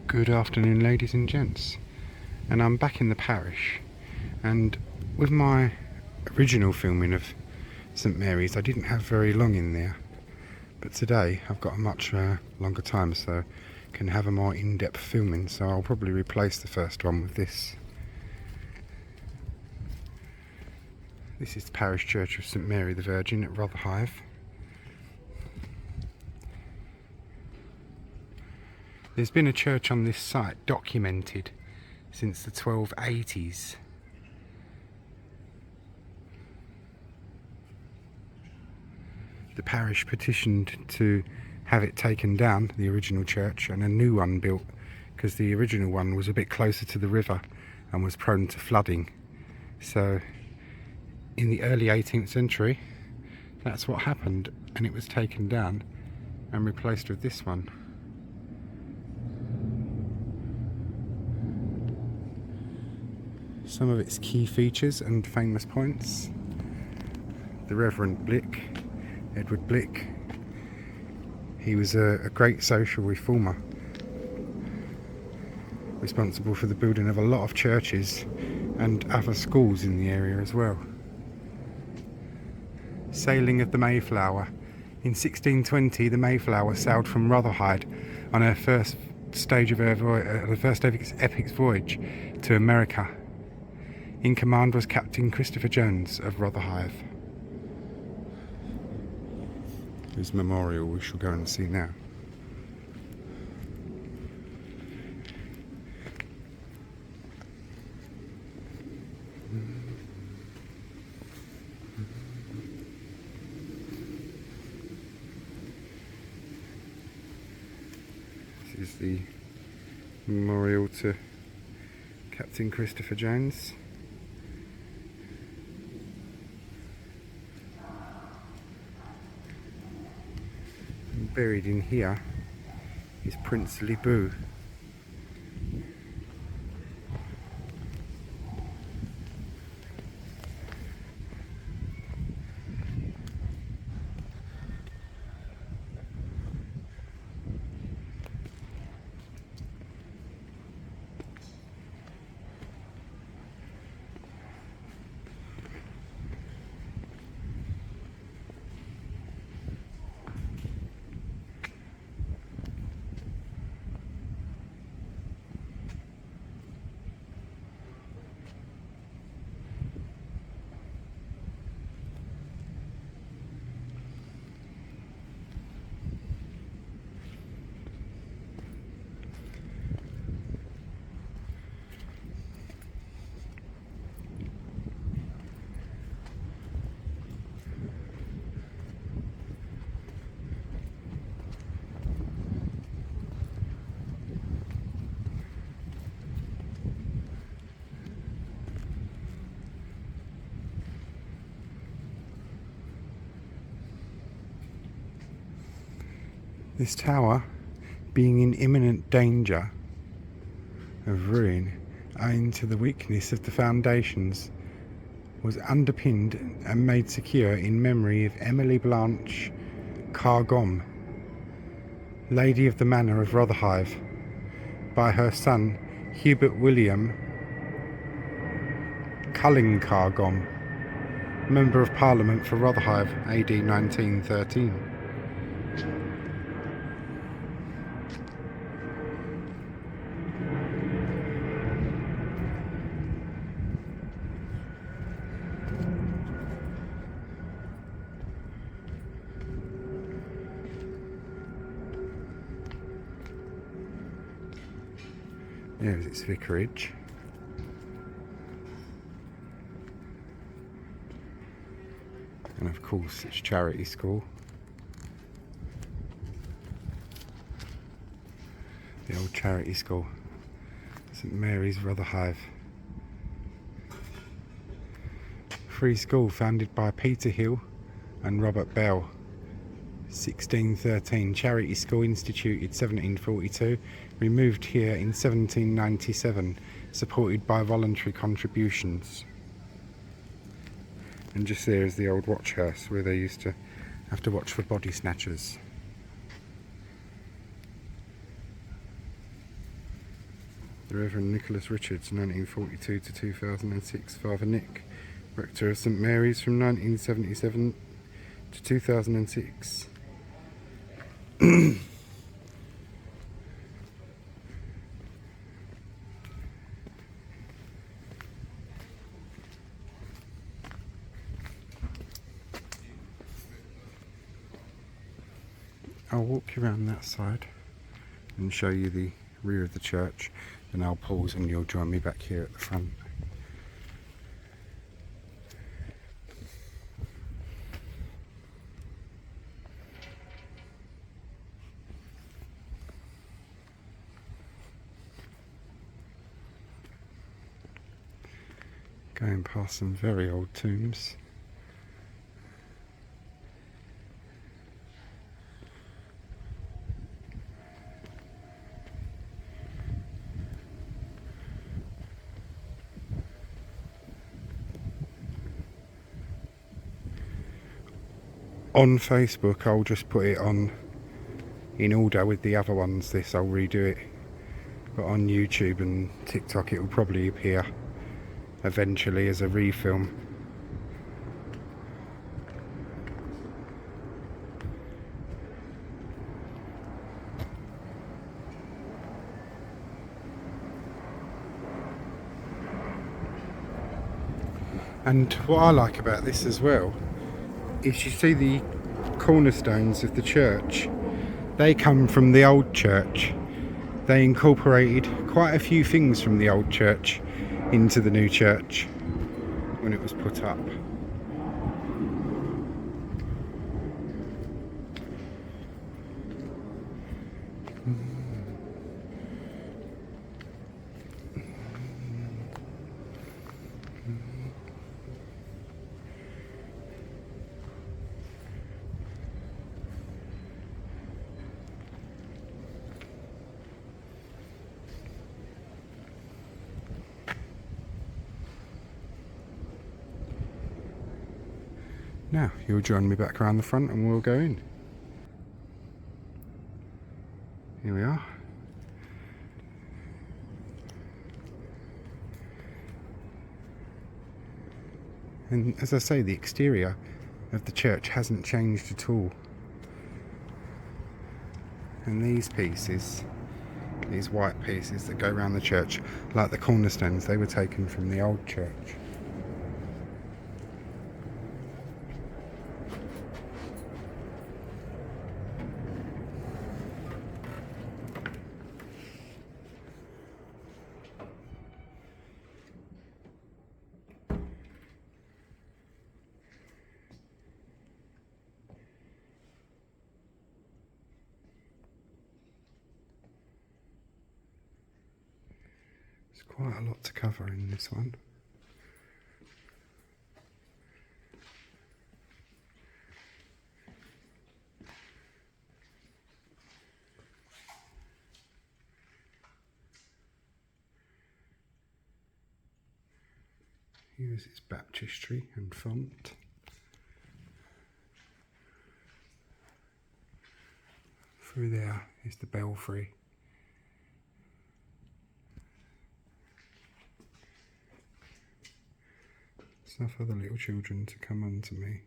Good afternoon, ladies and gents, and I'm back in the parish, and with my original filming of St Mary's I didn't have very long in there, but today I've got a much longer time, so can have a more in-depth filming, so I'll probably replace the first one with this. This is the parish church of St Mary the Virgin at Rotherhithe. There's been a church on this site documented since the 1280s. The parish petitioned to have it taken down, the original church, and a new one built, because the original one was a bit closer to the river and was prone to flooding. So in the early 18th century, that's what happened, and it was taken down and replaced with this one. Some of its key features and famous points: the Reverend Blick, Edward Blick. He was a great social reformer, responsible for the building of a lot of churches and other schools in the area as well. Sailing of the Mayflower. In 1620, the Mayflower sailed from Rotherhithe on her first stage of her first epic voyage to America. In command was Captain Christopher Jones of Rotherhithe, whose memorial we shall go and see now. This is the memorial to Captain Christopher Jones. Buried in here is Prince Lebu. This tower, being in imminent danger of ruin owing to the weakness of the foundations, was underpinned and made secure in memory of Emily Blanche Cargom, Lady of the Manor of Rotherhithe, by her son Hubert William Culling Cargom, Member of Parliament for Rotherhithe, AD 1913. There's its vicarage. And of course its charity school. The old charity school, St Mary's Rotherhithe. Free school founded by Peter Hill and Robert Bell. 1613, Charity School instituted 1742, removed here in 1797, supported by voluntary contributions. And just there is the old watch house where they used to have to watch for body snatchers. The Reverend Nicholas Richards, 1942 to 2006. Father Nick, Rector of St Mary's from 1977 to 2006. I'll walk you around that side and show you the rear of the church, and I'll pause and you'll join me back here at the front. Going past some very old tombs. On Facebook I'll just put it on in order with the other ones. This I'll redo it, but on YouTube and TikTok it will probably appear eventually as a refilm. And what I like about this as well is you see the cornerstones of the church. They come from the old church. They incorporated quite a few things from the old church into the new church when it was put up. Now, you'll join me back around the front and we'll go in. Here we are. And as I say, the exterior of the church hasn't changed at all. And these pieces, these white pieces that go around the church, like the cornerstones, they were taken from the old church. There's quite a lot to cover in this one. Here's its baptistry and font. Through there is the belfry. Suffer the little children to come unto me.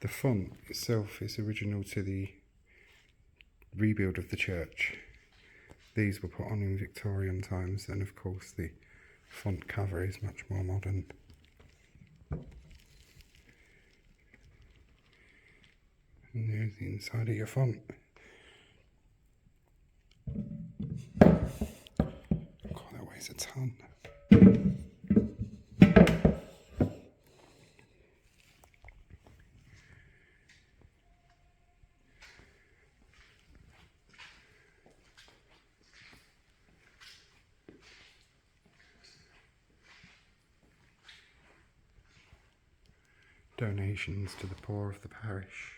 The font itself is original to the rebuild of the church. These were put on in Victorian times, and of course the font cover is much more modern. And there's the inside of your font. God, that weighs a ton. Donations to the poor of the parish.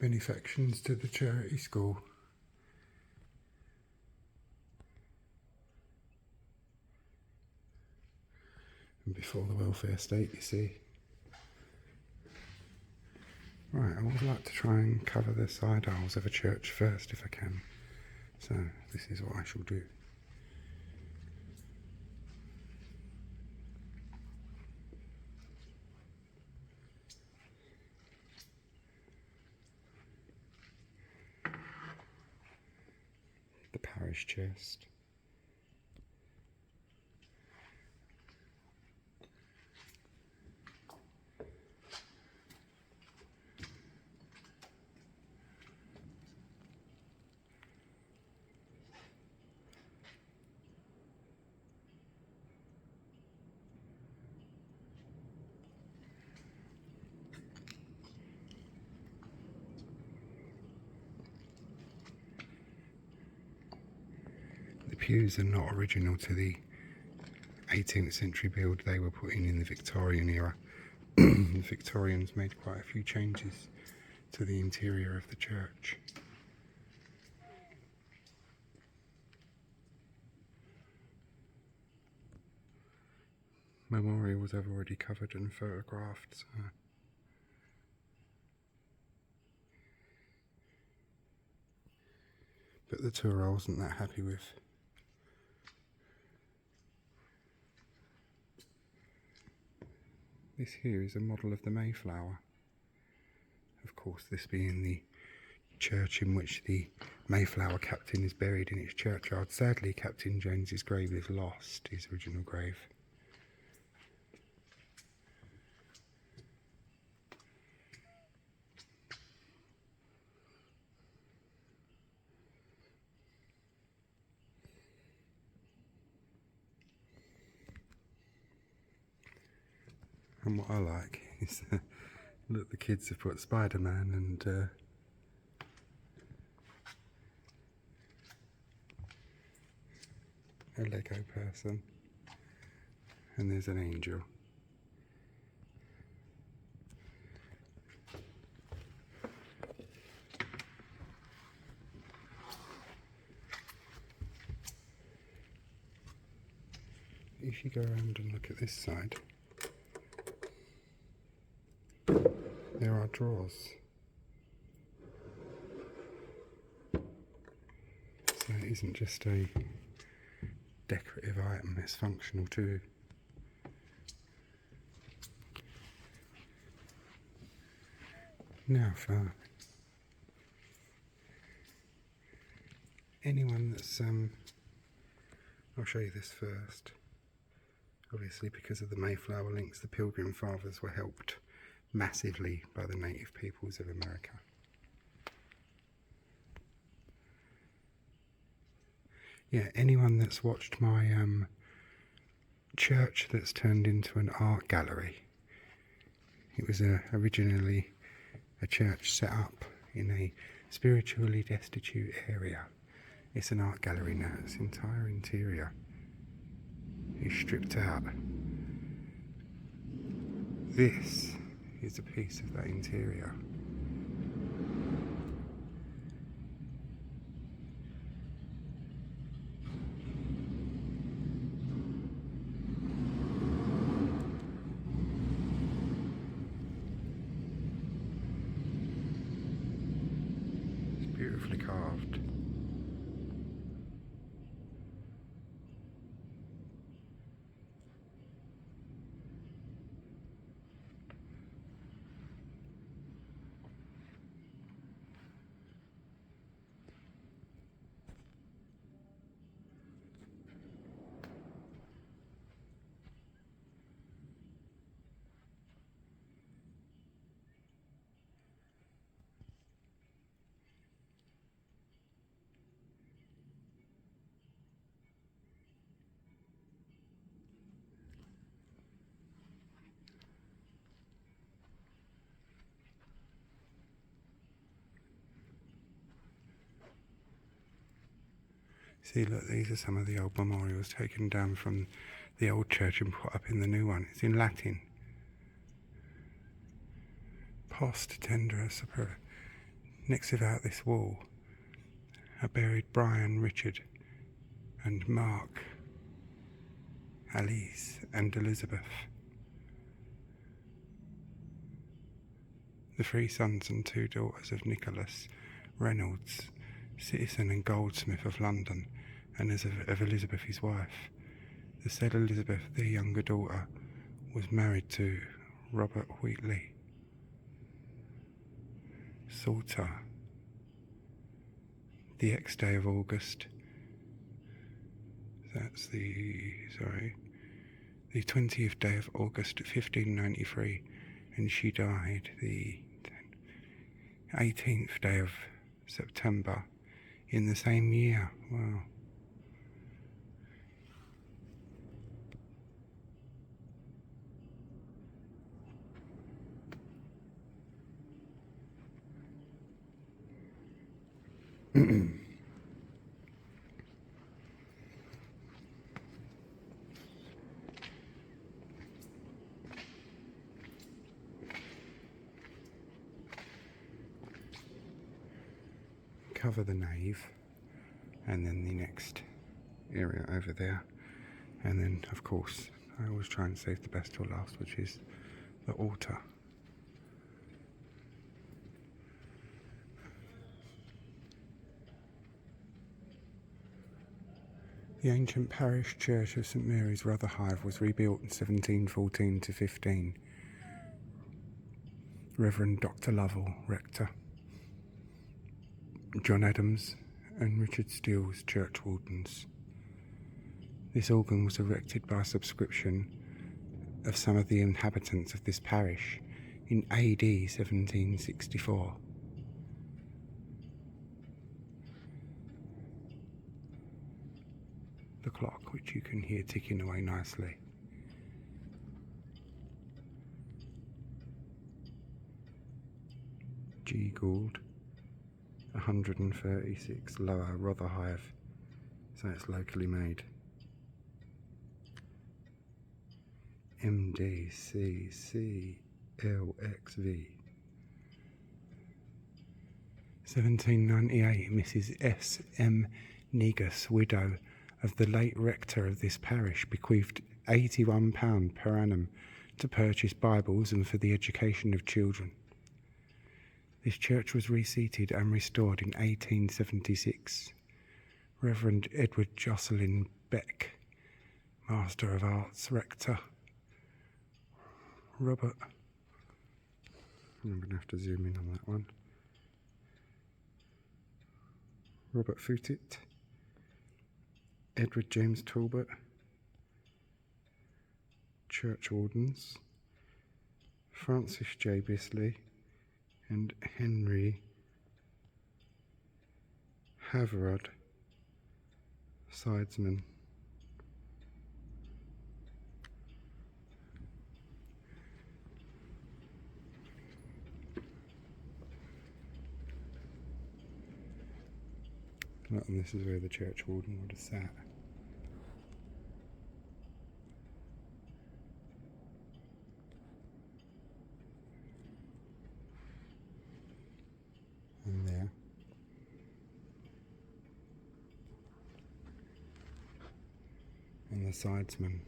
Benefactions to the charity school. before the welfare state, you see. Right, I would like to try and cover the side aisles of a church first if I can. So this is what I shall do. The parish chest. The pews are not original to the 18th century build. They were put in the Victorian era. The Victorians made quite a few changes to the interior of the church. Memorials I've already covered and photographed. So. But the tour I wasn't that happy with. This here is a model of the Mayflower. Of course, this being the church in which the Mayflower captain is buried in its churchyard. Sadly, Captain Jones's grave is lost, his original grave. And what I like is, look, the kids have put Spider-Man and a Lego person, and there's an angel. If you go around and look at this side, there are drawers. So it isn't just a decorative item, it's functional too. Now for anyone that's I'll show you this first. Obviously, because of the Mayflower links, the Pilgrim Fathers were helped massively by the native peoples of America. Yeah, anyone that's watched my church that's turned into an art gallery. It was originally a church set up in a spiritually destitute area. It's an art gallery now. Its entire interior is stripped out. This is a piece of that interior. It's beautifully carved. See, look, these are some of the old memorials taken down from the old church and put up in the new one. It's in Latin. Post tender supera. Next without this wall are buried Brian, Richard and Mark Alice and Elizabeth. The 3 sons and 2 daughters of Nicholas Reynolds, citizen and goldsmith of London, and of Elizabeth his wife. The said Elizabeth, their younger daughter, was married to Robert Wheatley Salter, the X day of August. That's the 20th day of August 1593, and she died the 18th day of September in the same year. Wow. Cover the nave, and then the next area over there, and then of course I always try and save the best till last, which is the altar. The ancient parish church of St Mary's, Rotherhithe, was rebuilt in 1714-15. Reverend Dr Lovell, rector. John Adams and Richard Steele's churchwardens. This organ was erected by subscription of some of the inhabitants of this parish in AD 1764. The clock, which you can hear ticking away nicely. G. Gould, 136 Lower Rotherhithe, so it's locally made. MDCCLXV. 1798, Mrs. S. M. Negus, widow of the late rector of this parish, bequeathed £81 per annum to purchase Bibles and for the education of children. This church was reseated and restored in 1876. Reverend Edward Jocelyn Beck, Master of Arts, rector. Robert, I'm going to have to zoom in on that one. Robert Footit, Edward James Talbot, churchwardens. Francis J. Bisley and Henry Haverod, sidesmen. And this is where the churchwarden would have sat. And there. And the sidesman.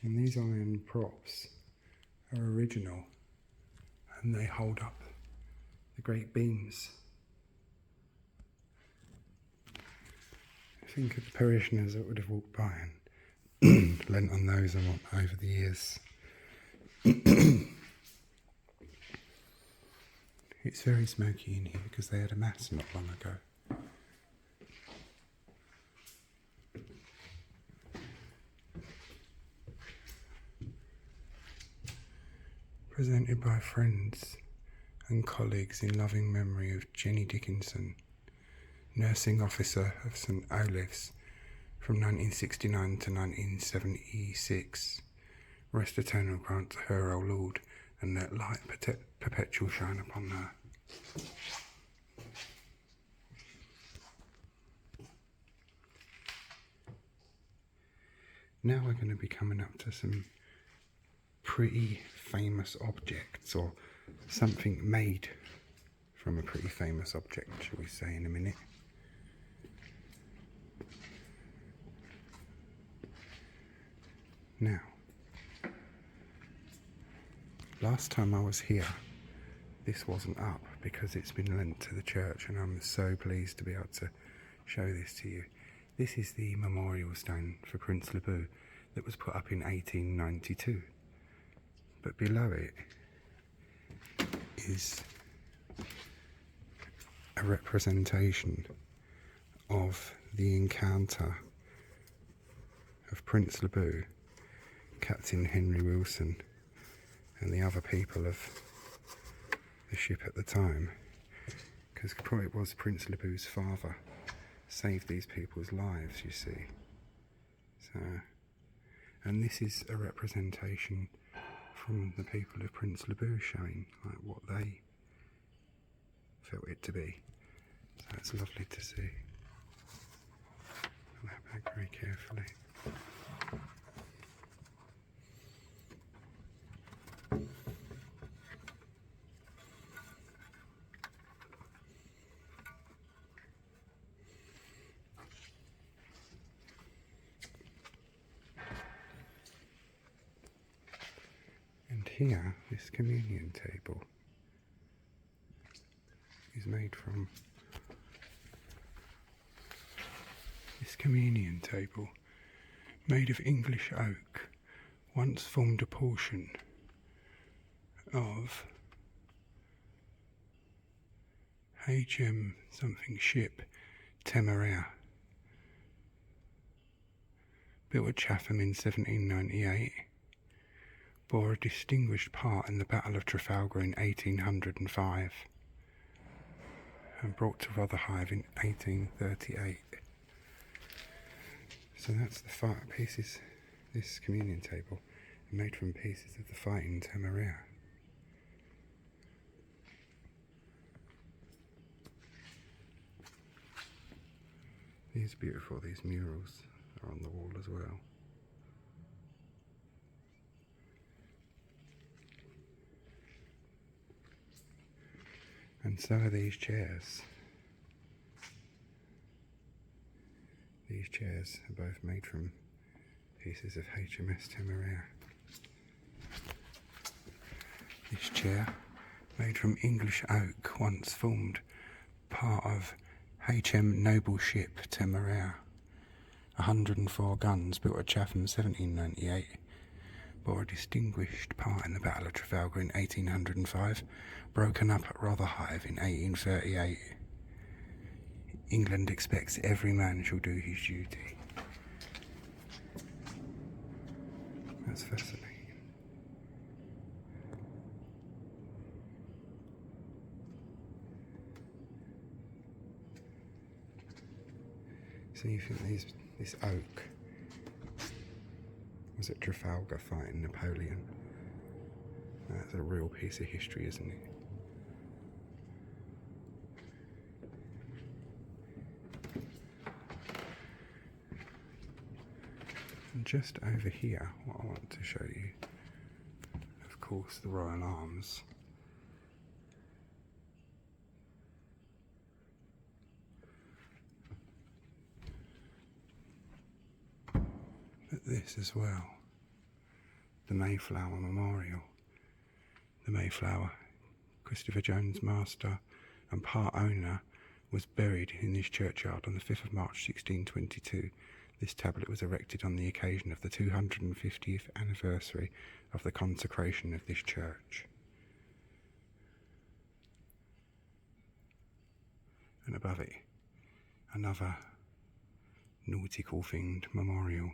And these iron props are original, and they hold up the great beams. Think of the parishioners that would have walked by and lent on those and what over the years. It's very smoky in here because they had a mass not long ago. Presented by friends and colleagues in loving memory of Jenny Dickinson, nursing officer of St Olave's from 1969 to 1976. Rest eternal grant to her, O Lord, and let light perpetual shine upon her. Now we're going to be coming up to some pretty famous objects, or something made from a pretty famous object, shall we say, in a minute. Now, last time I was here, this wasn't up because it's been lent to the church, and I'm so pleased to be able to show this to you. This is the memorial stone for Prince Lebu that was put up in 1892. But below it is a representation of the encounter of Prince Lebu, Captain Henry Wilson, and the other people of the ship at the time, because it was Prince Lebu's father saved these people's lives, you see. So, and this is a representation from the people of Prince Lebu, showing like what they felt it to be. So it's lovely to see. Put that back very carefully. And here, this communion table is made from made of English oak, once formed a portion of HM something ship Temeraire, built at Chatham in 1798, bore a distinguished part in the Battle of Trafalgar in 1805, and brought to Rotherhithe in 1838. So that's the pieces, this communion table, made from pieces of the fighting Temeraire. These are beautiful, these murals are on the wall as well. And so are these chairs. These chairs are both made from pieces of HMS Temeraire. This chair, made from English oak, once formed part of HM Noble Ship Temeraire. 104 guns, built at Chatham 1798, bore a distinguished part in the Battle of Trafalgar in 1805, broken up at Rotherhithe in 1838. England expects every man shall do his duty. That's fascinating. So you think this oak was at Trafalgar fighting Napoleon? That's a real piece of history, isn't it? And just over here, what I want to show you, of course, the Royal Arms. But this as well, the Mayflower Memorial. The Mayflower, Christopher Jones, master and part owner, was buried in this churchyard on the 5th of March 1622. This tablet was erected on the occasion of the 250th anniversary of the consecration of this church. And above it, another nautical themed memorial.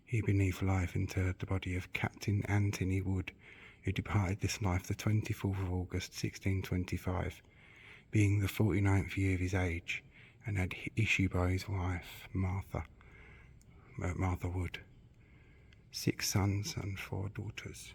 Here beneath life interred the body of Captain Anthony Wood, who departed this life the 24th of August 1625, being the 49th year of his age, and had issue by his wife Martha Wood, 6 sons and 4 daughters.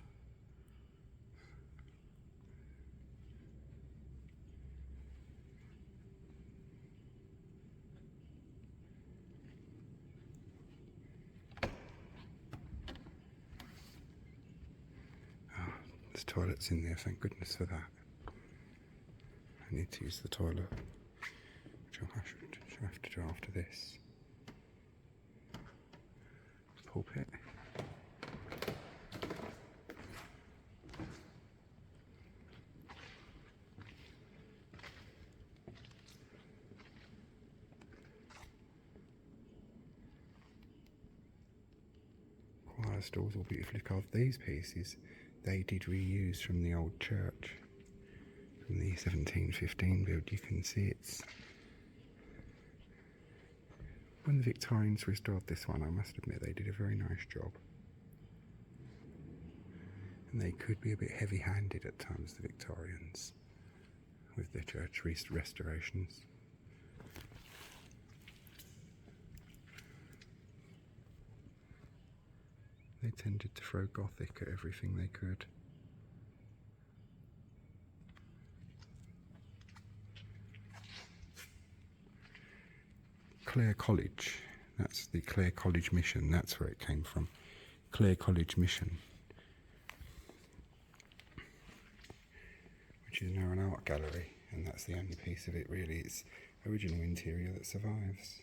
There's toilets in there, thank goodness for that. I need to use the toilet, which I should have to do after this. Pulpit. Choir stalls all beautifully carved. These pieces they did reuse from the old church, from the 1715 build. You can see it's when the Victorians restored this one. I must admit they did a very nice job, and they could be a bit heavy-handed at times, the Victorians, with their church restorations. They tended to throw Gothic at everything they could. Clare College, that's the Clare College Mission, that's where it came from. Clare College Mission, which is now an art gallery, and that's the only piece of it really, its original interior that survives.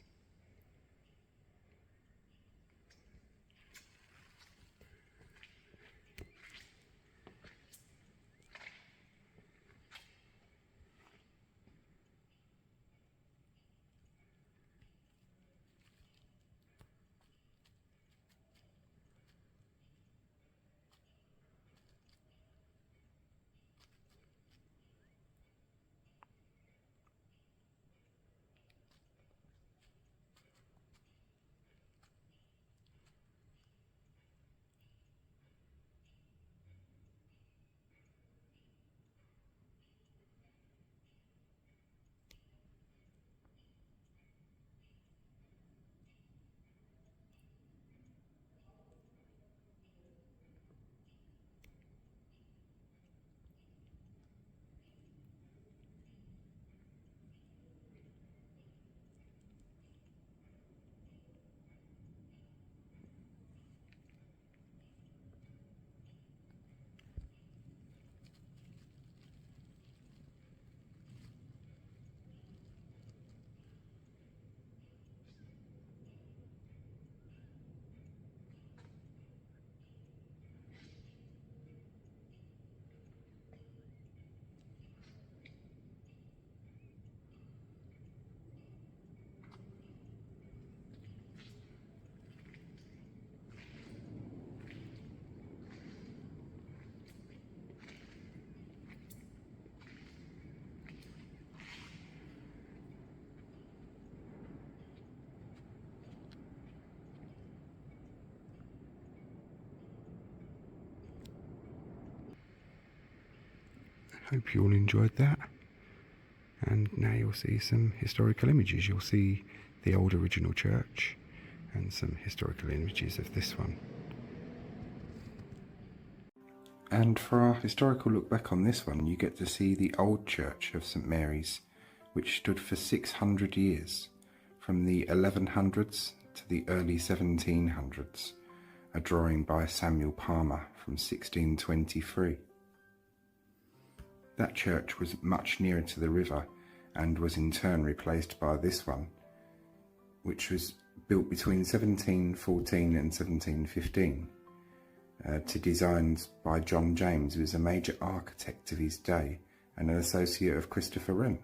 Hope you all enjoyed that, and now you'll see some historical images. You'll see the old original church and some historical images of this one. And for our historical look back on this one, you get to see the old church of St Mary's, which stood for 600 years, from the 1100s to the early 1700s, a drawing by Samuel Palmer from 1623. That church was much nearer to the river and was in turn replaced by this one, which was built between 1714 and 1715 to designs by John James, who was a major architect of his day and an associate of Christopher Wren.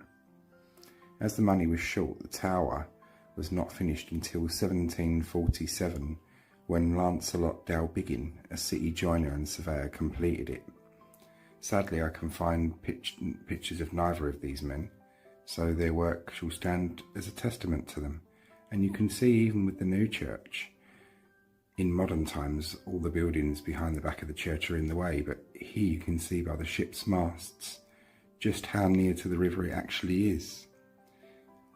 As the money was short, the tower was not finished until 1747, when Lancelot Dalbiggin, a city joiner and surveyor, completed it. Sadly, I can find pictures of neither of these men, so their work shall stand as a testament to them. And you can see, even with the new church, in modern times, all the buildings behind the back of the church are in the way, but here you can see by the ship's masts just how near to the river it actually is.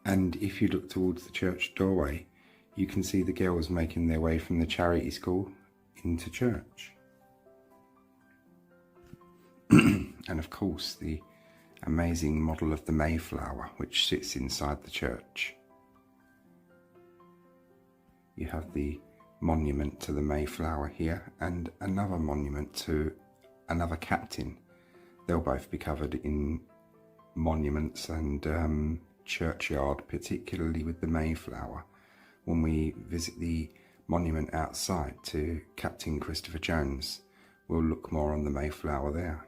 And if you look towards the church doorway, you can see the girls making their way from the charity school into church. And of course, the amazing model of the Mayflower, which sits inside the church. You have the monument to the Mayflower here, and another monument to another captain. They'll both be covered in monuments and churchyard, particularly with the Mayflower. When we visit the monument outside to Captain Christopher Jones, we'll look more on the Mayflower there.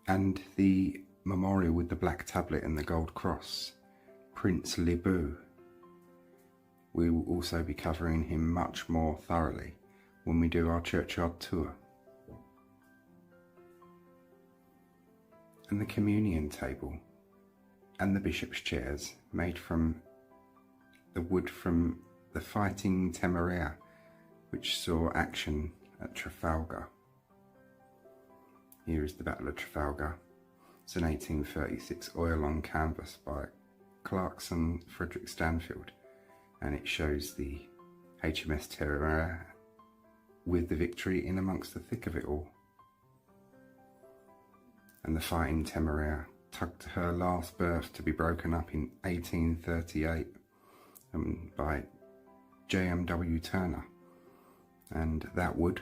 And the memorial with the black tablet and the gold cross, Prince Lebeau. We will also be covering him much more thoroughly when we do our churchyard tour. And the communion table and the bishop's chairs made from the wood from the Fighting Temeraire, which saw action at Trafalgar. Here is the Battle of Trafalgar. It's an 1836 oil on canvas by Clarkson Frederick Stanfield, and it shows the HMS Temeraire with the Victory in amongst the thick of it all. And the Fighting Temeraire tugged to her last berth to be broken up in 1838 by J.M.W. Turner, and that would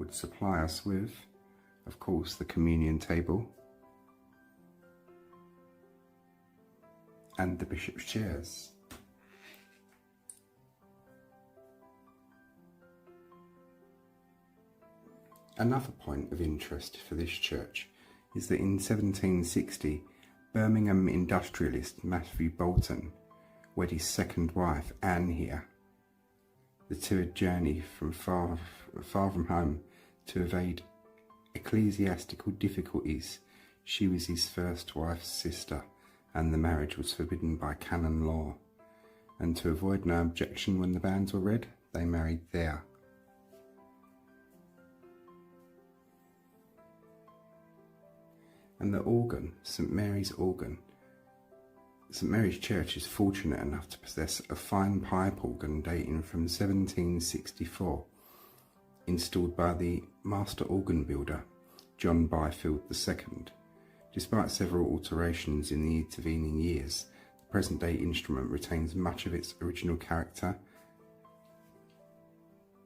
supply us with, of course, the communion table and the bishop's chairs. Another point of interest for this church is that in 1760, Birmingham industrialist Matthew Bolton wed his second wife, Anne, here. The two had journeyed from far from home to evade ecclesiastical difficulties. She was his first wife's sister, and the marriage was forbidden by canon law. And to avoid no objection when the banns were read, they married there. And the organ, St Mary's organ. St Mary's Church is fortunate enough to possess a fine pipe organ dating from 1764, installed by the master organ builder, John Byfield II. Despite several alterations in the intervening years, the present-day instrument retains much of its original character